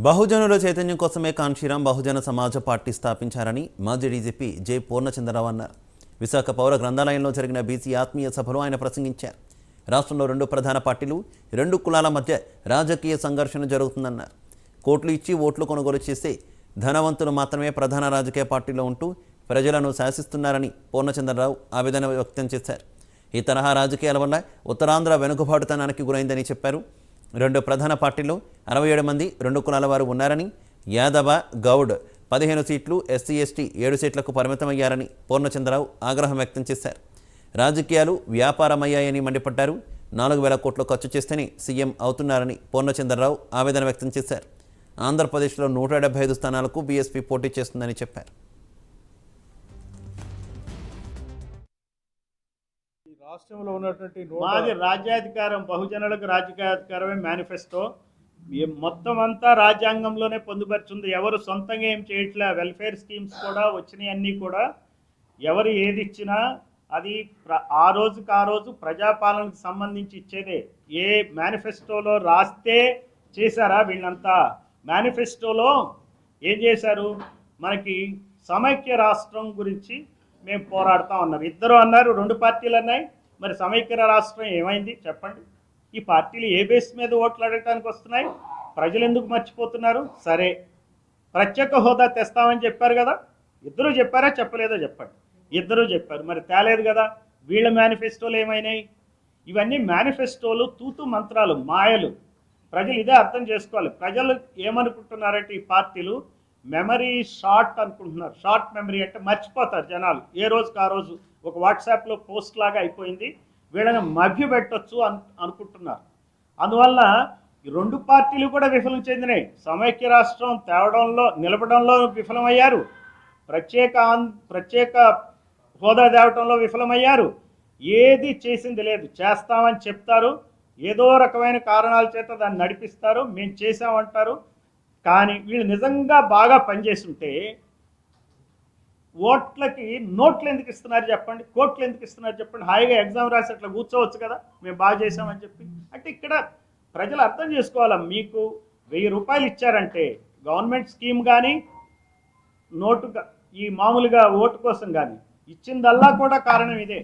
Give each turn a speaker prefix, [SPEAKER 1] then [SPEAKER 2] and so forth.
[SPEAKER 1] బహుజనుల చైతన్యం కోసమే కాంక్షీరాం బహుజన సమాజ పార్టీ స్థాపించారని మాజీ డీజీపీ జె పూర్ణచంద్రరావు అన్నారు. విశాఖ పౌర గ్రంథాలయంలో జరిగిన బీసీ ఆత్మీయ సభలో ఆయన ప్రసంగించారు. రాష్ట్రంలో రెండు ప్రధాన పార్టీలు, రెండు కులాల మధ్య రాజకీయ సంఘర్షణ జరుగుతుందన్నారు. కోట్లు ఇచ్చి ఓట్లు కొనుగోలు చేసే ధనవంతులు మాత్రమే ప్రధాన రాజకీయ పార్టీలో ఉంటూ ప్రజలను శాసిస్తున్నారని పూర్ణచంద్రరావు ఆవేదన వ్యక్తం చేశారు. ఈ తరహా రాజకీయాల వల్ల ఉత్తరాంధ్ర వెనుకబాటుతనానికి గురైందని చెప్పారు. రెండు ప్రధాన పార్టీల్లో 67 మంది రెండు కులాల వారు ఉన్నారని, యాదవ, గౌడ్ 15 సీట్లు, ఎస్సీ ఎస్టీ 7 సీట్లకు పరిమితమయ్యారని పూర్ణచంద్రరావు ఆగ్రహం వ్యక్తం చేశారు. రాజకీయాలు వ్యాపారమయ్యాయని మండిపడ్డారు. 4,000 కోట్లు ఖర్చు చేస్తేనే సీఎం అవుతున్నారని పూర్ణచంద్రరావు ఆవేదన వ్యక్తం చేశారు. ఆంధ్రప్రదేశ్లో 175 స్థానాలకు బీఎస్పీ పోటీ చేస్తుందని చెప్పారు.
[SPEAKER 2] రాష్ట్రంలో ఉన్నటువంటి మాది రాజ్యాధికారం, బహుజనులకు రాజకీయాధికారమే మేనిఫెస్టో. మొత్తం అంతా రాజ్యాంగంలోనే పొందుపరుచుంది. ఎవరు సొంతంగా ఏం చేయట్లే. వెల్ఫేర్ స్కీమ్స్ కూడా వచ్చినాయి. అన్నీ కూడా ఎవరు ఏది ఇచ్చినా అది ఆ రోజుకి ఆ రోజు ప్రజాపాలనకు సంబంధించి ఇచ్చేదే. ఏ మేనిఫెస్టోలో రాస్తే చేశారా వీళ్ళంతా? మేనిఫెస్టోలో ఏం చేశారు? మనకి సమైక్య రాష్ట్రం గురించి మేము పోరాడుతూ ఉన్నారు. ఇద్దరు అన్నారు, రెండు పార్టీలు అన్నాయి. మరి సమైక్య రాష్ట్రం ఏమైంది చెప్పండి? ఈ పార్టీలు ఏ బేస్ మీద ఓట్లు అడగటానికి వస్తున్నాయి? ప్రజలు ఎందుకు మర్చిపోతున్నారు? సరే, ప్రత్యేక హోదా తెస్తామని చెప్పారు కదా. ఇద్దరు చెప్పారా చెప్పలేదో చెప్పండి. ఇద్దరు చెప్పారు, మరి తేలేదు కదా. వీళ్ళ మేనిఫెస్టోలు ఏమైనాయి? ఇవన్నీ మేనిఫెస్టోలు తూతు మంత్రాలు, మాయలు. ప్రజలు ఇదే అర్థం చేసుకోవాలి. ప్రజలు ఏమనుకుంటున్నారంటే ఈ పార్టీలు మెమరీ షార్ట్ అనుకుంటున్నారు. షార్ట్ మెమరీ అంటే మర్చిపోతారు జనాలు. ఏ రోజుకి ఆ రోజు ఒక వాట్సాప్లో పోస్ట్ లాగా అయిపోయింది. వీళ్ళని మభ్యపెట్టొచ్చు అనుకుంటున్నారు. అందువల్ల ఈ రెండు పార్టీలు కూడా విఫలం చెందినాయి. సమైక్య రాష్ట్రం తేవడంలో, నిలపడంలో విఫలమయ్యారు. ప్రత్యేక హోదా తేవడంలో విఫలమయ్యారు. ఏది చేసింది లేదు. చేస్తామని చెప్తారు, ఏదో రకమైన కారణాల చేత దాన్ని నడిపిస్తారు. మేము చేసామంటారు. కానీ వీళ్ళు నిజంగా బాగా పనిచేస్తుంటే ఓట్లకి నోట్లు ఎందుకు ఇస్తున్నారు చెప్పండి? కోట్లు ఎందుకు ఇస్తున్నారు చెప్పండి? హాయిగా ఎగ్జామ్ రాసి అట్లా కూర్చోవచ్చు కదా, మేము బాగా చేసామని చెప్పి. అంటే ఇక్కడ ప్రజలు అర్థం చేసుకోవాలా. మీకు 1000 రూపాయలు ఇచ్చారంటే గవర్నమెంట్ స్కీమ్ కానీ, నోటు ఈ మామూలుగా ఓటు కోసం కానీ ఇచ్చిందల్లా కూడా కారణం ఇదే.